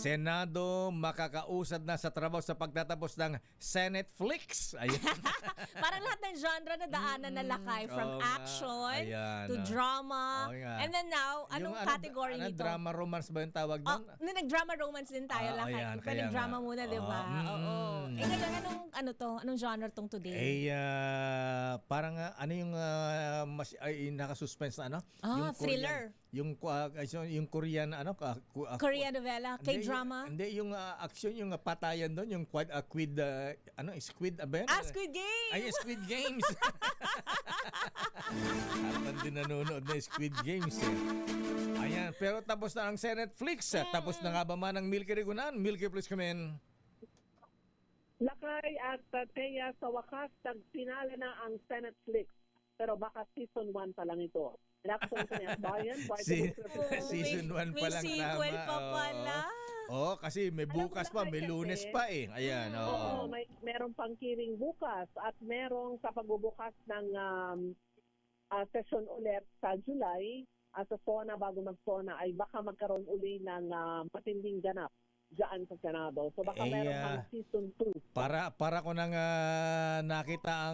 Senado makakausad na sa trabaho sa pagtatapos ng Senate Flicks. Ayan. Parang lahat ng genre na daanan na lakay. From Oo nga. action Ayan, to drama. Oo nga. And then now, anong category nito? Drama romance ba yung tawag doon? Nag-drama romance din tayo lakay. Ayan, Iba kaya nag-drama nga. muna, di ba? Oo. Eh ngayon, anong genre tong today? Parang ano yung naka-suspense na ano? Yung thriller. Yung Korean ano? Korean novela, K-drama. Hindi, yung action, yung patayan doon, yung Squid ba yan? Squid Games! Ay, Squid Games! Alam din nanonood na Squid Games eh. Ayan, pero tapos na ang Senate Flicks. Tapos na nga ba man ang Milky Rigunan? Milky, please come in. Lakay at Teya, sa wakas, nagpinala na ang Senate Flicks. Pero baka season 1 pa lang ito. Season 1 pa lang. May sequel pa pala. Oo, kasi may bukas pa, may Lunes pa eh. Ayan, oo. Meron pang hearing bukas at merong sa pagbubukas ng session ulit sa July sa SONA, bago mag-SONA ay baka magkaroon uli ng matinding ganap dyan sa Senado. So baka meron pang season 2. Para ko nang nakita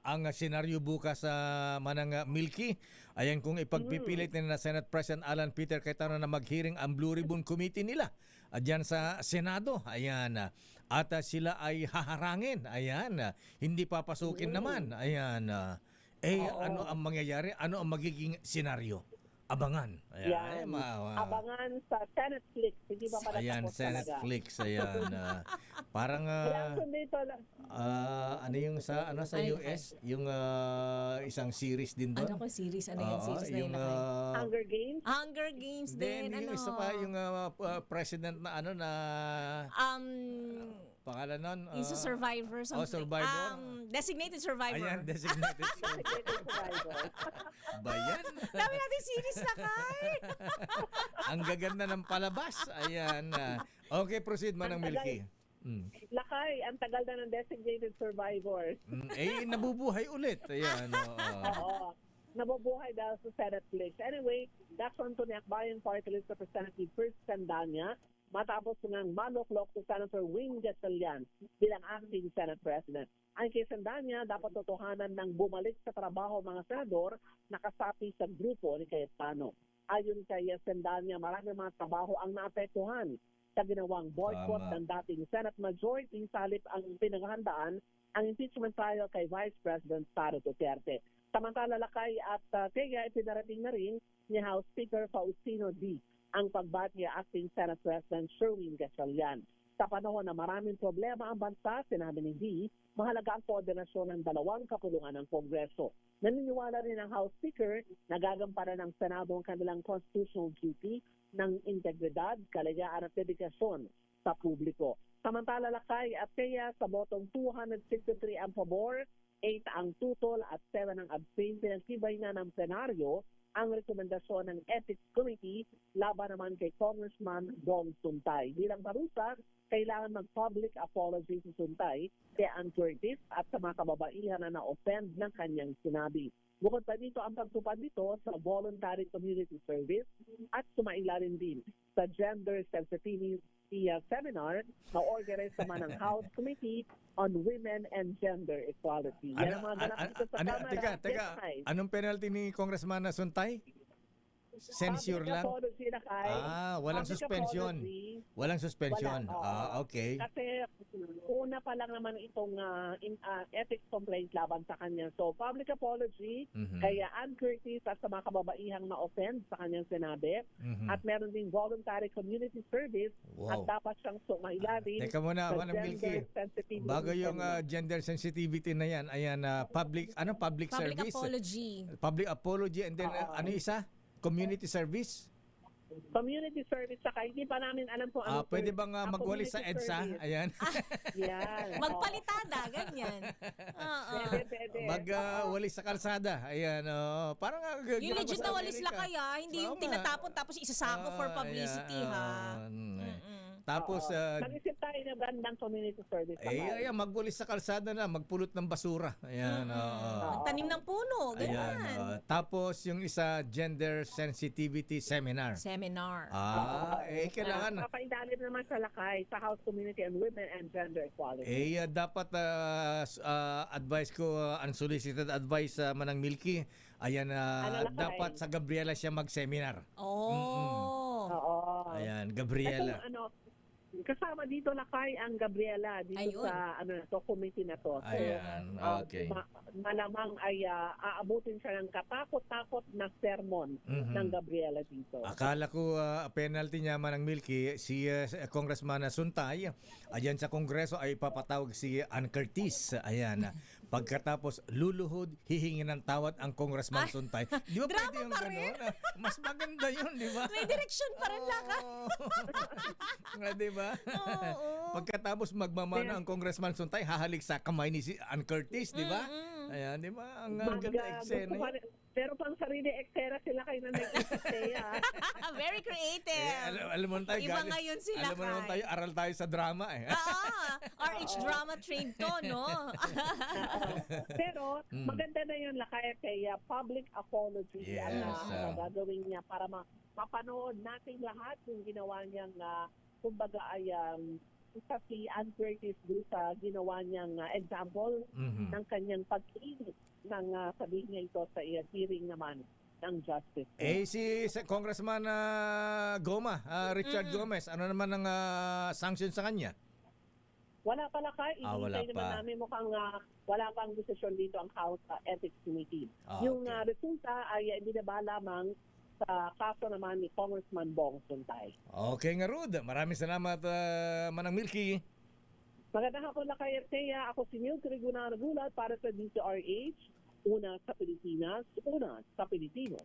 ang senaryo bukas sa manang Milky. Ayan, kung ipagpipilit na Senate President Alan Peter Cayetano na mag-hearing ang Blue Ribbon Committee nila diyan sa Senado. Ayan. At sila ay haharangin. Ayan. Hindi papasukin naman. Ayan. Ano ang mangyayari? Ano ang magiging senaryo? Abangan. Ayan. Abangan sa Senate Flicks. Hindi ba pala ayan, tapos Senate talaga? Flicks. Ayan. Parang ano yung sa US, yung isang series din doon. Ano ko series? Ano yung series na yung Hunger Games? Hunger Games din. Yung isa pa yung president na pangalan nun? Yung sa Survivor. Survivor. Designated Survivor. Ayan, Designated Survivor. Bayan. Dami natin series na kay. Ang gaganda ng palabas. Ayan. Okay, proceed man ang Milky. Lakay, ang tagal na ng Designated Survivor. Nabubuhay ulit. Ayan. Oo. Nabubuhay dahil sa Senate Flicks. Anyway, that's on to ni Akbayan Party List Representative First Sandanya matapos ng manuklok si Senator Wing Gatchalian bilang acting Senate President. Ang kay Sandanya, dapat totohanan ng bumalik sa trabaho mga senador nakasapi sa grupo ni Cayetano. Ayon kay Sandanya, marami mga trabaho ang naapektuhan sa ginawang boycott ng dating Senate Majority salip ang pinaghahandaan ang impeachment trial kay Vice President Sara Duterte. Samantala, Lakay at Teya, ipinarating na rin ni House Speaker Faustino D. ang pagbati ni acting Senate President Sherwin Gatchalian. Sa panahon na maraming problema ang bansa, sinabi ni D, mahalaga ang koordinasyon ng dalawang kapulungan ng Kongreso. Naniniwala rin ang House Speaker na gagamparan ng Senado ang kanilang constitutional duty ng integridad, kalayaan at dedikasyon sa publiko. Samantala, Lakay at Teya, sa botong 263 ang pabor, 8 ang tutol at 7 ang abstain, pinagtibay na ng senaryo ang rekomendasyon ng Ethics Committee laban naman kay Congressman Dong Suntay. Bilang parusa, kailangan mag-public apology si Suntay kay Ann Curtis at sa mga kababaihan na na-offend ng kanyang sinabi. Bukod pa dito ang pagtupad nito sa voluntary community service at sumailalim din sa gender sensitivity seminar na organized naman ng House Committee on Women and Gender Equality. Yan ang mga ganap dito sa Kamara. Teka, anong penalty ni Congressman Suntay? Censure lang? Walang suspension. Walang suspension. Okay. Kasi una pa lang naman itong ethics complaint laban sa kanya. So, public apology kaya Ann Curtis at sa mga kababaihang na-offend sa kanyang sinabi. At meron din voluntary community service at dapat siyang sumailalim Teka muna, sa gender sensitivity. Bago yung gender sensitivity na yan, ayan, public service. Apology. Public apology and then ano isa? Community service? Community service, saka hindi pa namin alam kung ano. Pwede bang magwali sa EDSA? Service. Ayan. Yan. Magpalitada, ganyan. Pwede. Magwali sa kalsada. Ayan. Parang yung legit na walis lang kaya, hindi yung tinatapon tapos isasako for publicity, ha? Tapos, Mag-isip tayo ng gandang community service. ayan, magbulis sa kalsada na, magpulot ng basura. Ayan, oo. Tanim ng puno, Ayan, ganyan. tapos yung isa, gender sensitivity seminar. Seminar. Kailangan. Papailalim naman sa lakay sa House Community and Women and Gender Equality. Dapat advice ko, unsolicited advice sa Manang Milky. Ayan, Lakay? dapat sa Gabriela siya mag-seminar. Oo. Ayan, Gabriela. Kasama dito lakay ang Gabriela dito Ayun. sa committee na to. So, Ayan, okay. Malamang ay aabutin siya ng katakot-takot na sermon ng Gabriela dito. Akala ko penalty niya Manang Milky, si Congressman Suntay, ayan sa Kongreso ay papatawag si Ann Curtis. Ayan. Pagkatapos luluhod, hihingi ng tawad ang Congressman Suntay. Di ba drama pwede yung pa rin. gano'n? Mas maganda yun, di ba? May direksyon pa rin lakay. Di ba? Oo. Pagkatapos magmamana ang Congressman Suntay, hahalik sa kamay ni si Ann Curtis, di ba? Ayan, di ba? Ang ganda eksena. Pero pang sarili eksena sila kayo na nag-isaya. Very creative. Alam mo tayo, Iba ngayon sila, alam mo naman Kai. tayo, aral tayo sa drama eh. RH drama trained to, no? Pero maganda na yun lakay kaya public apology Yes, ang gagawin niya para mapanood natin lahat yung ginawa niyang kumbaga ay isa si Ann Curtis doon sa ginawa niyang example ng kanyang pag-iinit ng sabihin niya ito sa hearing naman ng justice. Si Congressman Goma, Richard Gomez, ano naman ang sanction sa kanya? Wala pa lakay, wala inintay naman pa. namin mukhang wala pang desisyon dito ang House Ethics Committee. Yung Okay. resulta ay binaba lamang sa kaso naman ni Congressman Bong Suntay. Okay nga Rud, maraming salamat Manang Milky. Magandang hapon na kay Ertea. Ako si Neil Triguna Nagulat para sa DCRH. Una sa Pilipinas, una sa Pilipino.